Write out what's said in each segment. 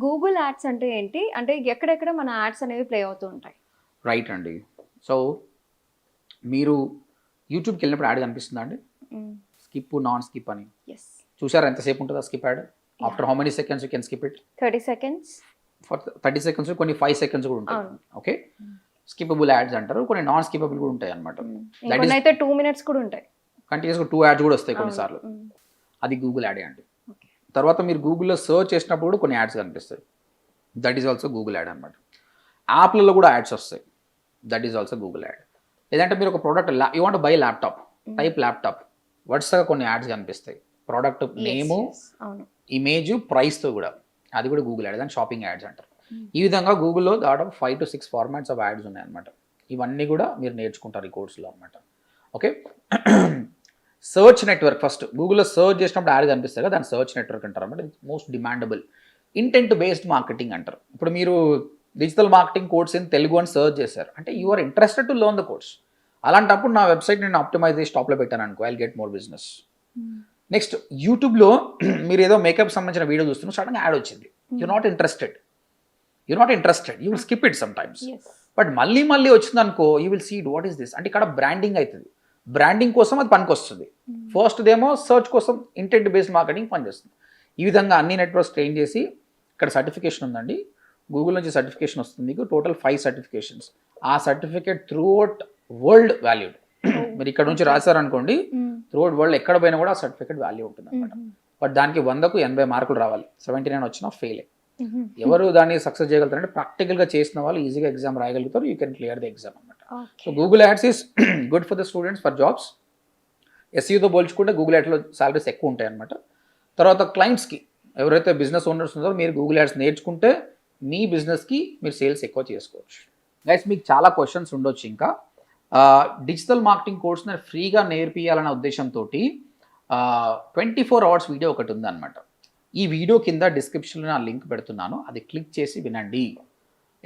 Google ads అంటే ఏంటి? అంటే ఎక్కడెక్కడ మన యాడ్స్ అనేవి ప్లే అవుతూ ఉంటాయి? రైట్ అండి. సో మీరు యూట్యూబ్కి వెళ్ళినప్పుడు యాడ్ కనిపిస్తుందా అండి? స్కిప్ నాన్ స్కిప్ అని ఎస్. చూసారా ఎంతసేపు ఉంటుందా skip add? After how many seconds you can skip it? 30 seconds. For 30 seconds, కొన్ని 5 సెకండ్స్ కూడా ఉంటాయి. అవును. ఓకే, స్కిపబుల్ యాడ్స్ అంటారు. కొన్ని నాన్ స్కిపబుల్ కూడా ఉంటాయి అనమాట. ఇంకొన్ని అయితే 2 మినిట్స్ కూడా ఉంటాయి. కంటిన్యూస్గా 2 యాడ్స్ కూడా వస్తాయి కొన్నిసార్లు. అది గూగుల్ యాడ్ అండి. తర్వాత మీరు గూగుల్లో సర్చ్ చేసినప్పుడు కూడా కొన్ని యాడ్స్ కనిపిస్తాయి. That is also Google add అనమాట. యాప్లలో కూడా యాడ్స్ వస్తాయి. That is also Google add. లేదంటే మీరు ఒక product you want buy laptop, type laptop, వరుసగా కొన్ని యాడ్స్ కనిపిస్తాయి. ప్రోడక్ట్ నేము, ఇమేజ్, ప్రైస్తో కూడా, అది కూడా గూగుల్ యాడ్. దాన్ని షాపింగ్ యాడ్స్ అంటారు. ఈ విధంగా గూగుల్లో దాదాపు 5 to 6 ఫార్మాట్స్ ఆఫ్ యాడ్స్ ఉన్నాయన్నమాట. ఇవన్నీ కూడా మీరు నేర్చుకుంటారు ఈ కోర్సులో అనమాట. Okay, search network. ఫస్ట్ గూగుల్లో సర్చ్ చేసినప్పుడు యాడ్ కనిపిస్తుంది కదా, దాన్ని సర్చ్ నెట్వర్క్ అంటారు అనమాట. Most demandable intent based marketing అంటారు. ఇప్పుడు మీరు digital marketing course in Telugu అని సర్చ్ చేశారు అంటే you are interested to learn the course. అలాంటప్పుడు నా వెబ్సైట్ నేను ఆప్టిమైజ్ చేసి టాప్లో పెట్టాను అనుకో, I get more business. Next యూట్యూబ్లో మీరు ఏదో మేకప్ సంబంధించిన వీడియో చూస్తున్నారు, సడన్గా యాడ్ వచ్చింది. You not interested, you will skip it some times. But మళ్ళీ వచ్చింది అనుకో, you will see what is this అంటే ఇక్కడ బ్రాండింగ్ అవుతుంది. బ్రాండింగ్ కోసం అది పనికి వస్తుంది. ఫస్ట్ దేమో సర్చ్ కోసం ఇంటెంట్ బేస్డ్ మార్కెటింగ్ పనిచేస్తుంది. ఈ విధంగా అన్ని నెట్వర్క్స్ ట్రైన్ చేసి, ఇక్కడ సర్టిఫికేషన్ ఉందండి, గూగుల్ నుంచి సర్టిఫికేషన్ వస్తుంది మీకు. Total 5 certifications. ఆ సర్టిఫికేట్ త్రూఅవుట్ వరల్డ్ వాల్యూడ్. మీరు ఇక్కడ నుంచి రాశారనుకోండి, త్రూఅవుట్ వరల్డ్ ఎక్కడ పోయినా కూడా ఆ సర్టిఫికేట్ వాల్యూ ఉంటుంది అనమాట. బట్ దానికి 100కు 80 మార్కులు రావాలి. 79 వచ్చినా ఫెయిలే. ఎవరు దాన్ని సక్సెస్ చేయగలుగుతారంటే ప్రాక్టికల్గా చేసిన వాళ్ళు ఈజీగా ఎగ్జామ్ రాయగలుగుతారు. You can clear the exam అనమాట. So Google ads is good for the students for jobs. ఎస్ఈతో పోల్చుకుంటే గూగుల్ యాడ్స్లో సాలరీస్ ఎక్కువ ఉంటాయి అనమాట. తర్వాత క్లయింట్స్కి, ఎవరైతే బిజినెస్ ఓనర్స్ ఉన్నారో, మీరు గూగుల్ యాడ్స్ నేర్చుకుంటే మీ బిజినెస్కి మీరు సేల్స్ ఎక్కువ చేసుకోవచ్చు. గైస్, మీకు చాలా క్వశ్చన్స్ ఉండొచ్చు. ఇంకా డిజిటల్ మార్కెటింగ్ కోర్స్ నేను ఫ్రీగా నేర్పియాలన్న ఉద్దేశంతో 24 hours వీడియో ఒకటి ఉందన్నమాట. ఈ వీడియో కింద డిస్క్రిప్షన్లో నా లింక్ పెడుతున్నాను, అది క్లిక్ చేసి వినండి.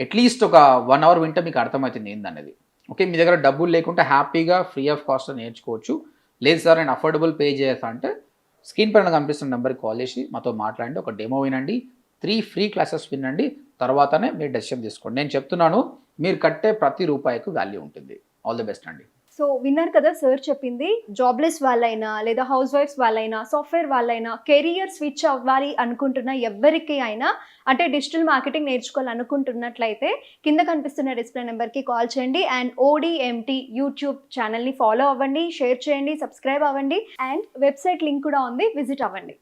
అట్లీస్ట్ ఒక 1 hour వింటే మీకు అర్థమవుతుంది ఏందనేది. ఓకే, మీ దగ్గర డబ్బులు లేకుంటే హ్యాపీగా ఫ్రీ ఆఫ్ కాస్ట్ నేర్చుకోవచ్చు. లేదు సార్ నేను అఫోర్డబుల్ పే చేస్తా అంటే స్క్రీన్ పైన కనిపిస్తున్న నెంబర్కి కాల్ చేసి మాతో మాట్లాడండి. ఒక డెమో వినండి, 3 ఫ్రీ క్లాసెస్ వినండి, తర్వాతనే మీరు డెసిషన్ తీసుకోండి. నేను చెప్తున్నాను, మీరు కట్టే ప్రతి రూపాయికి వాల్యూ ఉంటుంది. ఆల్ ది బెస్ట్ అండి. సో విన్నారు కదా సార్ చెప్పింది. జాబ్లెస్ వాళ్ళైనా, లేదా హౌస్ వైఫ్స్ వాళ్ళైనా, సాఫ్ట్వేర్ వాళ్ళైనా, కెరియర్ స్విచ్ అవ్వాలి అనుకుంటున్న ఎవరికి అయినా, అంటే డిజిటల్ మార్కెటింగ్ నేర్చుకోవాలనుకుంటున్నట్లయితే కింద కనిపిస్తున్న డిస్ప్లే నెంబర్కి కాల్ చేయండి. అండ్ ODMT యూట్యూబ్ ఛానల్ని ఫాలో అవ్వండి, షేర్ చేయండి, సబ్స్క్రైబ్ అవ్వండి. అండ్ వెబ్సైట్ లింక్ కూడా ఉంది, విజిట్ అవ్వండి.